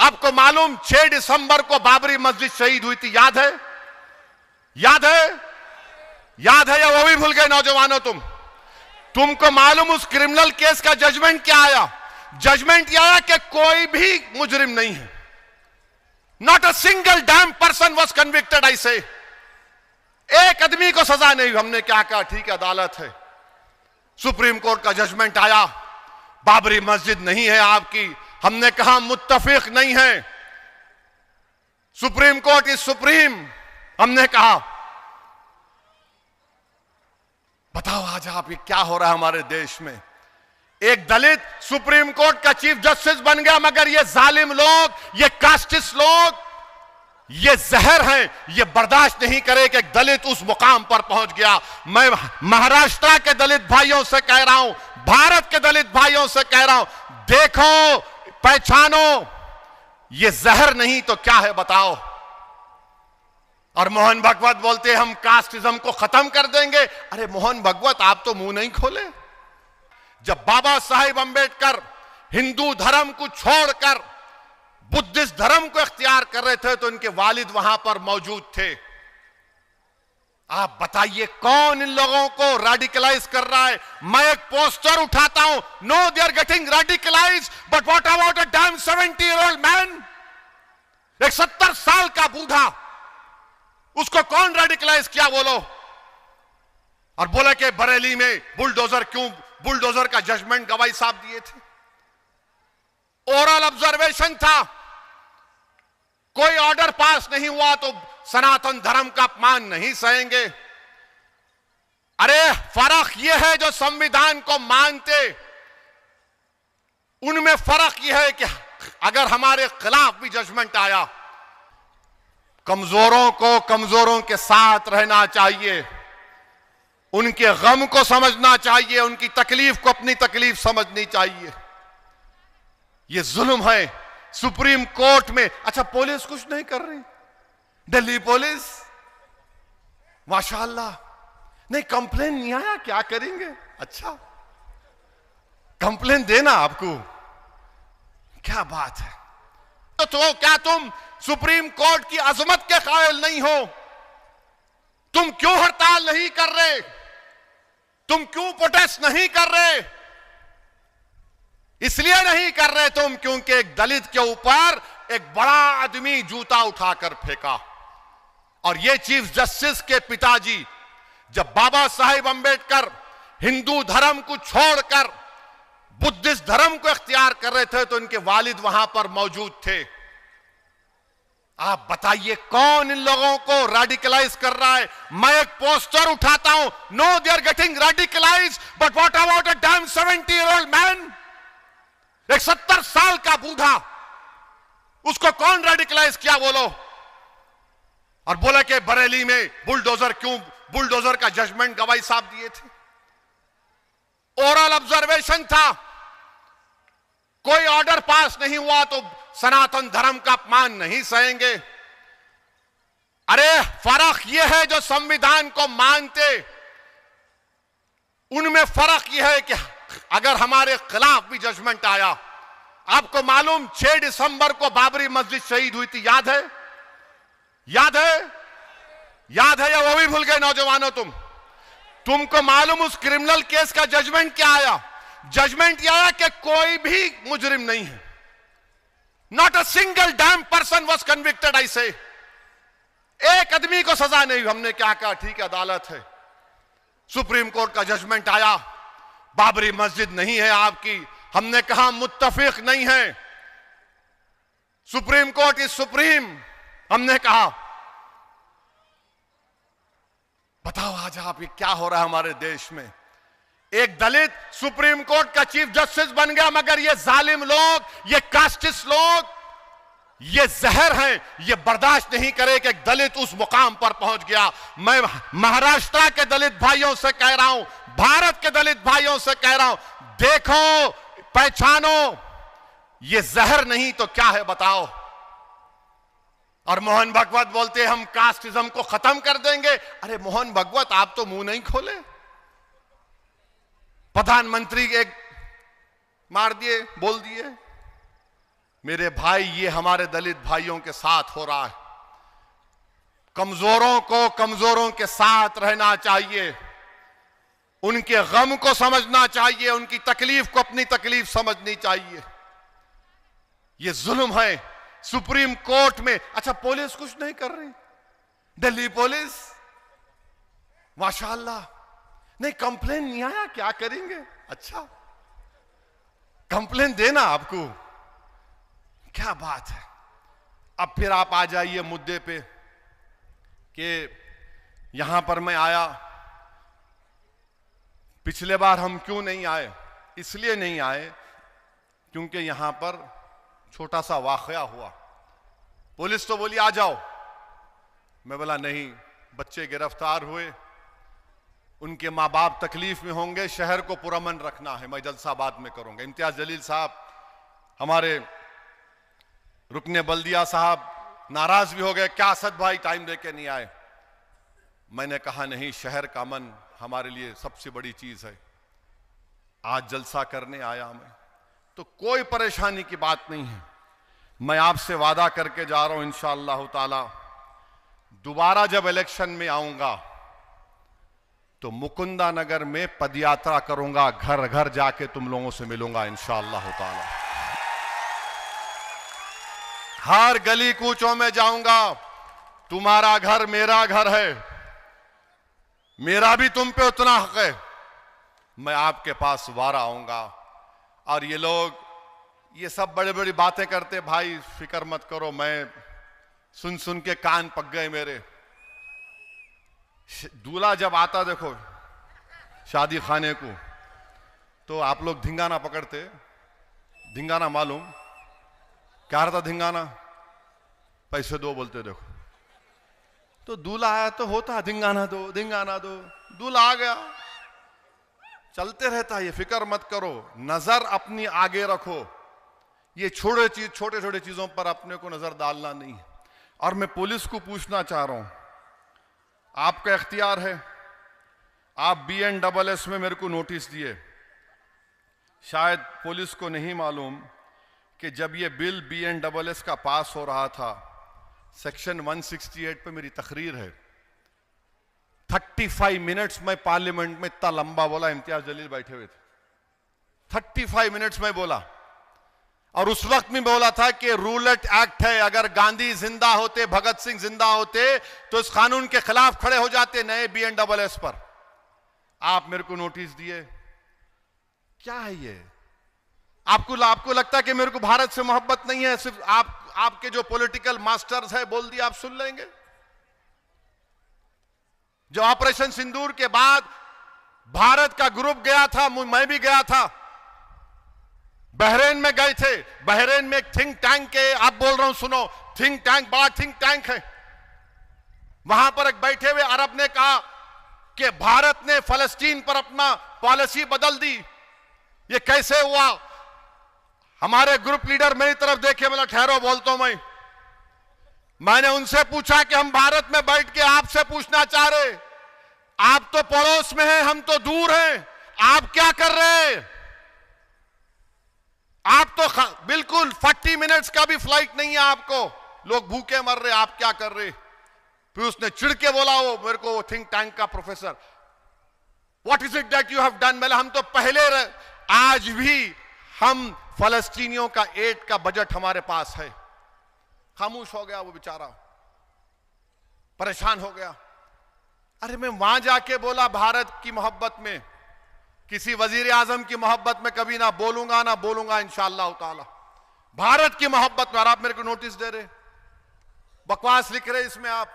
आपको मालूम 6 दिसंबर को बाबरी मस्जिद शहीद हुई थी, याद है? याद है? याद है या वो भी भूल गए नौजवानों? तुमको मालूम उस क्रिमिनल केस का जजमेंट क्या आया? जजमेंट यह आया कि कोई भी मुजरिम नहीं है। Not a single dam person was convicted. ऐसे एक आदमी को सजा नहीं हुई। हमने क्या कहा? ठीक है, अदालत है, सुप्रीम कोर्ट का जजमेंट आया, बाबरी मस्जिद नहीं है आपकी। हमने कहा मुत्तफिक नहीं है, सुप्रीम कोर्ट इज सुप्रीम। हमने कहा बताओ आज आप ये क्या हो रहा है हमारे देश में? एक दलित सुप्रीम कोर्ट का चीफ जस्टिस बन गया, मगर ये जालिम लोग, ये कास्टिस्ट लोग, ये जहर हैं, ये बर्दाश्त नहीं करे कि एक दलित उस मुकाम पर पहुंच गया। मैं महाराष्ट्र के दलित भाइयों से कह रहा हूं, भारत के दलित भाइयों से कह रहा हूं, देखो, पहचानो, ये जहर नहीं तो क्या है बताओ? और मोहन भागवत बोलते हम कास्टिज्म को खत्म कर देंगे। अरे मोहन भागवत, आप तो मुंह नहीं खोले। जब बाबा साहेब अंबेडकर हिंदू धर्म को छोड़कर बुद्धिस्ट धर्म को इख्तियार कर रहे थे तो इनके वालिद वहां पर मौजूद थे। आप बताइए कौन इन लोगों को रेडिकलाइज कर रहा है? मैं एक पोस्टर उठाता हूं, no they are getting radicalize, but what about a damn 70-year-old man? एक 70 साल का बूढ़ा, उसको कौन रेडिकलाइज किया बोलो? और बोला कि बरेली में बुलडोजर, क्यों बुलडोजर का जजमेंट गवाही साहब दिए थे, ओरल ऑब्जर्वेशन था, कोई ऑर्डर पास नहीं हुआ तो सनातन धर्म का अपमान नहीं सहेंगे। अरे फर्क यह है जो संविधान को मानते, उनमें फर्क यह है कि अगर हमारे खिलाफ भी जजमेंट आया, कमजोरों को कमजोरों के साथ रहना चाहिए, उनके गम को समझना चाहिए, उनकी तकलीफ को अपनी तकलीफ समझनी चाहिए। ये जुल्म है सुप्रीम कोर्ट में। अच्छा, पुलिस कुछ नहीं कर रही, दिल्ली पुलिस माशाअल्लाह, नहीं कंप्लेन नहीं आया, क्या करेंगे? अच्छा, कंप्लेन देना आपको, क्या बात है? तो क्या तुम सुप्रीम कोर्ट की अजमत के कायल नहीं हो? तुम क्यों हड़ताल नहीं कर रहे? तुम क्यों प्रोटेस्ट नहीं कर रहे? इसलिए नहीं कर रहे तुम क्योंकि एक दलित के ऊपर एक बड़ा आदमी जूता उठाकर फेंका। और ये चीफ जस्टिस के पिताजी जब बाबा साहेब अंबेडकर हिंदू धर्म को छोड़कर बुद्धिस्ट धर्म को इख्तियार कर रहे थे तो इनके वालिद वहां पर मौजूद थे। आप बताइए कौन इन लोगों को रेडिकलाइज कर रहा है? मैं एक पोस्टर उठाता हूं, no they are getting radicalize, but what about a damn 70-year-old man? एक 70 साल का बूढ़ा, उसको कौन रेडिकलाइज किया बोलो? और बोला कि बरेली में बुलडोजर, क्यों बुलडोजर का जजमेंट गवाही साहब दिए थे, ओरल ऑब्जर्वेशन था, कोई ऑर्डर पास नहीं हुआ तो सनातन धर्म का अपमान नहीं सहेंगे। अरे फर्क यह है जो संविधान को मानते, उनमें फर्क यह है कि अगर हमारे खिलाफ भी जजमेंट आया, आपको मालूम 6 दिसंबर को बाबरी मस्जिद शहीद हुई थी, याद है? याद है? याद है या वो भी भूल गए नौजवानों? तुमको मालूम उस क्रिमिनल केस का जजमेंट क्या आया? जजमेंट यह आया कि कोई भी मुजरिम नहीं है। Not a single dam person was convicted. ऐसे एक आदमी को सजा नहीं हुई। हमने क्या कहा? ठीक है, अदालत है, सुप्रीम कोर्ट का जजमेंट आया, बाबरी मस्जिद नहीं है आपकी। हमने कहा मुत्तफिक नहीं है, सुप्रीम कोर्ट इज सुप्रीम। हमने कहा बताओ आज आप ये क्या हो रहा है हमारे देश में? एक दलित सुप्रीम कोर्ट का चीफ जस्टिस बन गया, मगर ये जालिम लोग, ये कास्टिस्ट लोग, ये जहर हैं, ये बर्दाश्त नहीं करे कि एक दलित उस मुकाम पर पहुंच गया। मैं महाराष्ट्र के दलित भाइयों से कह रहा हूं, भारत के दलित भाइयों से कह रहा हूं, देखो, पहचानो, ये जहर नहीं तो क्या है बताओ? और मोहन भागवत बोलते हम कास्टिज्म को खत्म कर देंगे। अरे मोहन भागवत, आप तो मुंह नहीं खोले। प्रधानमंत्री एक मार दिए, बोल दिए, मेरे भाई, ये हमारे दलित भाइयों के साथ हो रहा है। कमजोरों को कमजोरों के साथ रहना चाहिए, उनके गम को समझना चाहिए, उनकी तकलीफ को अपनी तकलीफ समझनी चाहिए। ये जुल्म है सुप्रीम कोर्ट में। अच्छा, पुलिस कुछ नहीं कर रही, दिल्ली पुलिस माशाअल्लाह, नहीं कंप्लेन नहीं आया, क्या करेंगे? अच्छा, कंप्लेन देना आपको, क्या बात है। अब फिर आप आ जाइए मुद्दे पे कि यहां पर मैं आया, पिछले बार हम क्यों नहीं आए? इसलिए नहीं आए क्योंकि यहां पर छोटा सा वाकया हुआ। पुलिस तो बोली आ जाओ, मैं बोला नहीं, बच्चे गिरफ्तार हुए, उनके माँ बाप तकलीफ में होंगे, शहर को पुरअमन रखना है, मैं जलसा बाद में करूंगा। इम्तियाज जलील साहब, हमारे रुकने बल्दिया साहब नाराज भी हो गए, क्या असद भाई टाइम देके नहीं आए? मैंने कहा नहीं, शहर का अमन हमारे लिए सबसे बड़ी चीज है, आज जलसा करने आया मैं, तो कोई परेशानी की बात नहीं है। मैं आपसे वादा करके जा रहा हूं, इंशाअल्लाह ताला दोबारा जब इलेक्शन में आऊंगा तो मुकुंदा नगर में पदयात्रा करूंगा, घर घर जाके तुम लोगों से मिलूंगा इंशाअल्लाह ताला। हर गली कूचों में जाऊंगा, तुम्हारा घर मेरा घर है, मेरा भी तुम पे उतना हक है, मैं आपके पास वारा आऊंगा। और ये लोग ये सब बड़ी बड़ी बातें करते, भाई फिक्र मत करो, मैं सुन सुन के कान पक गए मेरे। दूल्हा जब आता देखो शादी खाने को, तो आप लोग धिंगाना पकड़ते, धिंगाना मालूम क्या रहता? धिंगाना पैसे दो बोलते, देखो तो दूल्हा आया तो होता धिंगाना दो, धिंगाना दो, दूल्हा आ गया, चलते रहता। ये फिक्र मत करो, नजर अपनी आगे रखो, ये छोटे छोटे चीजों पर अपने को नजर डालना नहीं है। और मैं पुलिस को पूछना चाह रहा हूं, आपका इख्तियार है, आप BNSS में मेरे को नोटिस दिए, शायद पुलिस को नहीं मालूम कि जब ये बिल BNSS का पास हो रहा था, सेक्शन 168 पे मेरी तकरीर है, 35 मिनट्स में पार्लियामेंट में इतना लंबा बोला, इम्तियाज जलील बैठे हुए थे, 35 मिनट्स में बोला। और उस वक्त में बोला था कि रूलेट एक्ट है, अगर गांधी जिंदा होते, भगत सिंह जिंदा होते तो इस कानून के खिलाफ खड़े हो जाते नए BNSS पर। आप मेरे को नोटिस दिए, क्या है ये? आपको लगता है कि मेरे को भारत से मोहब्बत नहीं है, सिर्फ आपके जो पॉलिटिकल मास्टर्स है बोल दिया आप सुन लेंगे? जो ऑपरेशन सिंदूर के बाद भारत का ग्रुप गया था, मैं भी गया था, बहरेन में गए थे, बहरेन में एक थिंक टैंक है, आप बोल रहा हूं सुनो, थिंक टैंक, बड़ा थिंक टैंक है, वहां पर एक बैठे हुए अरब ने कहा कि भारत ने फलस्तीन पर अपना पॉलिसी बदल दी, ये कैसे हुआ? हमारे ग्रुप लीडर मेरी तरफ देखे, बोला ठहरो बोलता हूं मैंने उनसे पूछा कि हम भारत में बैठ के आपसे पूछना चाह रहे, आप तो पड़ोस में हैं, हम तो दूर हैं, आप क्या कर रहे हैं? आप तो बिल्कुल 40 मिनट्स का भी फ्लाइट नहीं है आपको, लोग भूखे मर रहे, आप क्या कर रहे? फिर उसने चिढ़ के बोला, वो मेरे को थिंक टैंक का professor, what is it that you have done? मैंने हम तो पहले, आज भी हम फलस्तीनियों का एड का बजट हमारे पास है। खामोश हो गया वो बेचारा, परेशान हो गया। अरे मैं वहां जाके बोला, भारत की मोहब्बत में, किसी वजीर आजम की मोहब्बत में कभी ना बोलूंगा इंशाअल्लाह ताला, भारत की मोहब्बत में। और आप मेरे को नोटिस दे रहे, बकवास लिख रहे इसमें आप।